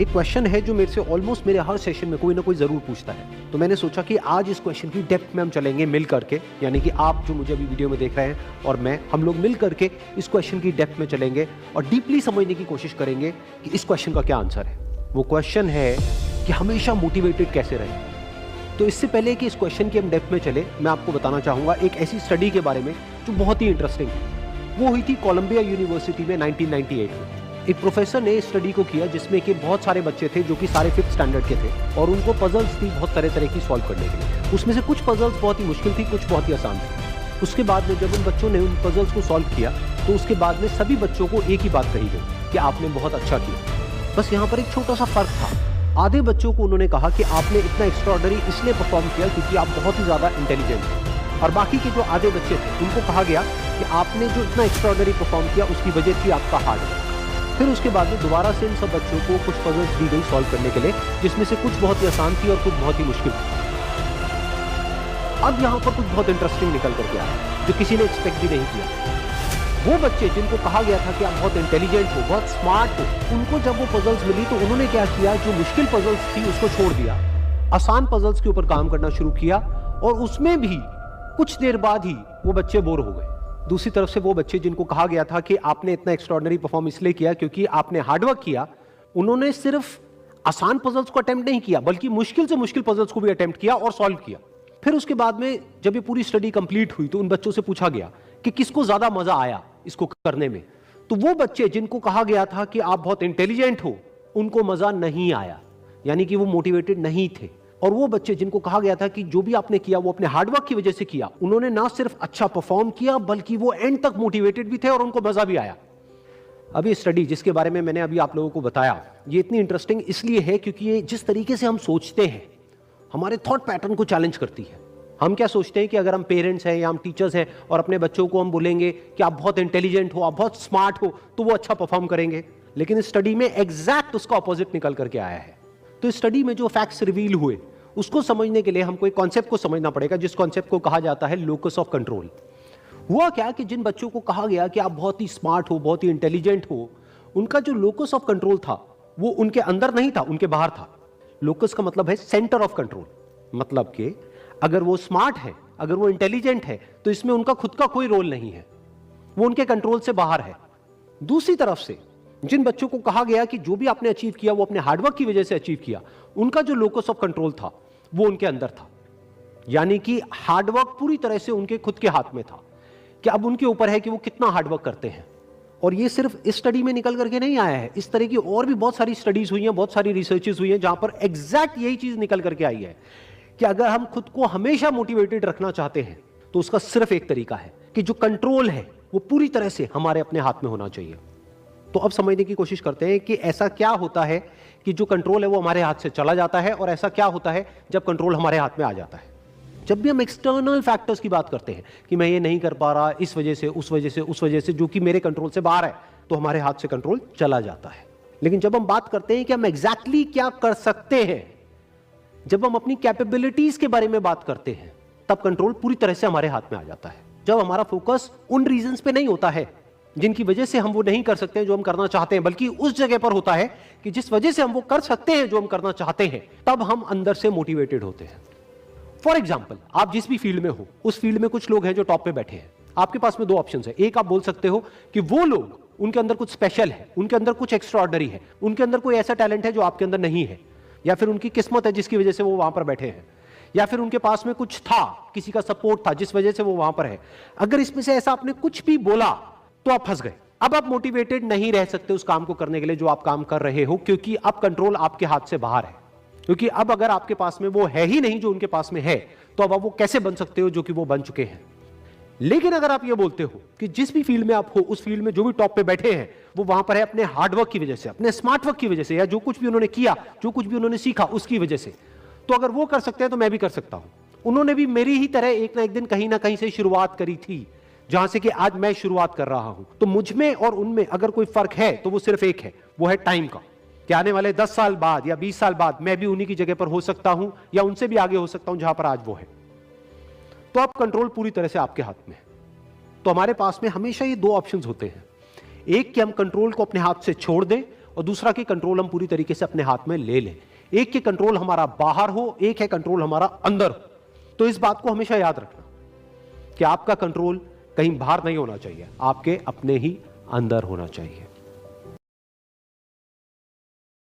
एक क्वेश्चन है जो मेरे से ऑलमोस्ट मेरे हर सेशन में कोई ना कोई ज़रूर पूछता है, तो मैंने सोचा कि आज इस क्वेश्चन की डेप्थ में हम चलेंगे मिल करके, यानी कि आप जो मुझे अभी वीडियो में देख रहे हैं और मैं, हम लोग मिल करके इस क्वेश्चन की डेप्थ में चलेंगे और डीपली समझने की कोशिश करेंगे कि इस क्वेश्चन का क्या आंसर है। वो क्वेश्चन है कि हमेशा मोटिवेटेड कैसे रहें। तो इससे पहले कि इस क्वेश्चन की हम डेप्थ में चले, मैं आपको बताना चाहूँगा एक ऐसी स्टडी के बारे में जो बहुत ही इंटरेस्टिंग है। वो हुई थी कोलंबिया यूनिवर्सिटी में 1998 में। एक प्रोफेसर ने स्टडी को किया जिसमें कि बहुत सारे बच्चे थे जो कि सारे 5th स्टैंडर्ड के थे और उनको पजल्स थी बहुत तरह तरह की सॉल्व करने के लिए। उसमें से कुछ पजल्स बहुत ही मुश्किल थी, कुछ बहुत ही आसान थी। उसके बाद में जब उन बच्चों ने उन पजल्स को सॉल्व किया तो उसके बाद में सभी बच्चों को एक ही बात कही गई कि आपने बहुत अच्छा किया। बस यहाँ पर एक छोटा सा फर्क था। आधे बच्चों को उन्होंने कहा कि आपने इतना एक्स्ट्राऑर्डिनरी इसलिए परफॉर्म किया क्योंकि आप बहुत ही ज़्यादा इंटेलिजेंट हैं, और बाकी के जो आधे बच्चे थे उनको कहा गया कि आपने जो इतना एक्स्ट्राऑर्डिनरी परफॉर्म किया उसकी वजह थी आपका हार्ड वर्क। फिर उसके बाद में दोबारा से इन सब बच्चों को कुछ पजल्स दी गई सॉल्व करने के लिए, जिसमें से कुछ बहुत ही आसान थी और कुछ बहुत ही मुश्किल थी। अब यहाँ पर कुछ बहुत इंटरेस्टिंग निकल करके आया जो किसी ने एक्सपेक्ट भी नहीं किया। वो बच्चे जिनको कहा गया था कि आप बहुत इंटेलिजेंट हो, बहुत स्मार्ट हो, उनको जब वो पजल्स मिली तो उन्होंने क्या किया, जो मुश्किल पजल्स थी उसको छोड़ दिया, आसान पजल्स के ऊपर काम करना शुरू किया, और उसमें भी कुछ देर बाद ही वो बच्चे बोर हो गए। दूसरी तरफ से वो बच्चे जिनको कहा गया था कि आपने इतना एक्स्ट्राऑर्डिनरी परफॉर्म इसलिए किया क्योंकि आपने हार्डवर्क किया, उन्होंने सिर्फ आसान पजल्स को अटेम्प्ट नहीं किया बल्कि मुश्किल से मुश्किल पजल्स को भी अटेम्प्ट किया और सॉल्व किया। फिर उसके बाद में जब ये पूरी स्टडी कंप्लीट हुई तो उन बच्चों से पूछा गया कि किसको ज्यादा मजा आया इसको करने में। तो वो बच्चे जिनको कहा गया था कि आप बहुत इंटेलिजेंट हो, उनको मजा नहीं आया, यानी कि वो मोटिवेटेड नहीं थे। और वो बच्चे जिनको कहा गया था कि जो भी आपने किया वो अपने हार्डवर्क की वजह से किया, उन्होंने ना सिर्फ अच्छा परफॉर्म किया बल्कि वो एंड तक मोटिवेटेड भी थे और उनको मजा भी आया। अब ये स्टडी जिसके बारे में मैंने अभी आप लोगों को बताया, ये इतनी इंटरेस्टिंग इसलिए है क्योंकि ये जिस तरीके से हम सोचते हैं हमारे थॉट पैटर्न को चैलेंज करती है। हम क्या सोचते हैं कि अगर हम पेरेंट्स हैं या हम टीचर्स हैं और अपने बच्चों को हम बोलेंगे कि आप बहुत इंटेलिजेंट हो, आप बहुत स्मार्ट हो, तो वो अच्छा परफॉर्म करेंगे। लेकिन इस स्टडी में एग्जैक्ट उसका ऑपोजिट निकल करके आया है। तो इस स्टडी में जो फैक्ट्स रिवील हुए उसको समझने के लिए हमको एक कॉन्सेप्ट को समझना पड़ेगा, जिस कॉन्सेप्ट को कहा जाता है लोकस ऑफ कंट्रोल। हुआ क्या कि जिन बच्चों को कहा गया कि आप बहुत ही स्मार्ट हो, बहुत ही इंटेलिजेंट हो, उनका जो लोकस ऑफ कंट्रोल था वो उनके अंदर नहीं था, उनके बाहर था। लोकस का मतलब है सेंटर ऑफ कंट्रोल, मतलब कि अगर वो स्मार्ट है, अगर वो इंटेलिजेंट है, तो इसमें उनका खुद का कोई रोल नहीं है, वो उनके कंट्रोल से बाहर है। दूसरी तरफ से जिन बच्चों को कहा गया कि जो भी आपने अचीव किया वो अपने हार्डवर्क की वजह से अचीव किया, उनका जो लोकस ऑफ कंट्रोल था वो उनके अंदर था, यानी कि हार्डवर्क पूरी तरह से उनके खुद के हाथ में था कि अब उनके ऊपर है कि वो कितना हार्डवर्क करते हैं। और ये सिर्फ इस स्टडी में निकल करके नहीं आया है, इस तरह की और भी बहुत सारी स्टडीज हुई हैं, बहुत सारी रिसर्चेस हुई हैं जहां पर एग्जैक्ट यही चीज निकल करके आई है कि अगर हम खुद को हमेशा मोटिवेटेड रखना चाहते हैं तो उसका सिर्फ एक तरीका है कि जो कंट्रोल है वो पूरी तरह से हमारे अपने हाथ में होना चाहिए। तो अब समझने की कोशिश करते हैं कि ऐसा क्या होता है कि जो कंट्रोल है वो हमारे हाथ से चला जाता है, और ऐसा क्या होता है जब कंट्रोल हमारे हाथ में आ जाता है। जब भी हम एक्सटर्नल फैक्टर्स की बात करते हैं कि मैं ये नहीं कर पा रहा इस वजह से, उस वजह से, उस वजह से, जो कि मेरे कंट्रोल से बाहर है, तो हमारे हाथ से कंट्रोल चला जाता है। लेकिन जब हम बात करते हैं कि हम एग्जैक्टली क्या कर सकते हैं, जब हम अपनी कैपेबिलिटीज के बारे में बात करते हैं, तब कंट्रोल पूरी तरह से हमारे हाथ में आ जाता है। जब हमारा फोकस उन रीजंस पे नहीं होता है जिनकी वजह से हम वो नहीं कर सकते हैं जो हम करना चाहते हैं, बल्कि उस जगह पर होता है कि जिस वजह से हम वो कर सकते हैं जो हम करना चाहते हैं, तब हम अंदर से मोटिवेटेड होते हैं। फॉर एग्जाम्पल, आप जिस भी फील्ड में हो, उस फील्ड में कुछ लोग हैं जो टॉप पे बैठे हैं। आपके पास में दो ऑप्शन है। एक, आप बोल सकते हो कि वो लोग, उनके अंदर कुछ स्पेशल है, उनके अंदर कुछ एक्स्ट्राऑर्डिनरी है, उनके अंदर कोई ऐसा टैलेंट है जो आपके अंदर नहीं है, या फिर उनकी किस्मत है जिसकी वजह से वो वहां पर बैठे हैं, या फिर उनके पास में कुछ था, किसी का सपोर्ट था जिस वजह से वो वहां पर है। अगर इसमें से ऐसा आपने कुछ भी बोला तो आप फंस गए। अब आप मोटिवेटेड नहीं रह सकते उस काम को करने के लिए जो आप काम कर रहे हो, क्योंकि अब कंट्रोल आपके हाथ से बाहर है। क्योंकि अब अगर आपके पास में वो है ही नहीं जो उनके पास में है, तो अब आप वो कैसे बन सकते हो जो कि वो बन चुके हैं। लेकिन अगर आप ये बोलते हो कि जिस भी फील्ड में आप हो, उस फील्ड में जो भी टॉप पे बैठे हैं वो वहां पर है अपने हार्डवर्क की वजह से, अपने स्मार्ट वर्क की वजह से, या जो कुछ भी उन्होंने किया, जो कुछ भी उन्होंने सीखा उसकी वजह से, तो अगर वो कर सकते हैं तो मैं भी कर सकता हूं। उन्होंने भी मेरी ही तरह एक ना एक दिन कहीं ना कहीं से शुरुआत करी थी, जहां से कि आज मैं शुरुआत कर रहा हूं। तो मुझ में और उनमें अगर कोई फर्क है तो वो सिर्फ एक है, वो है टाइम का, कि आने वाले 10 साल बाद या 20 साल बाद मैं भी उन्हीं की जगह पर हो सकता हूं या उनसे भी आगे हो सकता हूं जहां पर आज वो है। तो अब कंट्रोल पूरी तरह से आपके हाथ में है। तो हमारे पास में हमेशा ये दो ऑप्शंस होते हैं, एक कि हम कंट्रोल को अपने हाथ से छोड़ दें और दूसरा कि कंट्रोल हम पूरी तरीके से अपने हाथ में ले लें। एक कि कंट्रोल हमारा बाहर हो, एक है कंट्रोल हमारा अंदर हो। तो इस बात को हमेशा याद रखना कि आपका कंट्रोल कहीं बाहर नहीं होना चाहिए, आपके अपने ही अंदर होना चाहिए।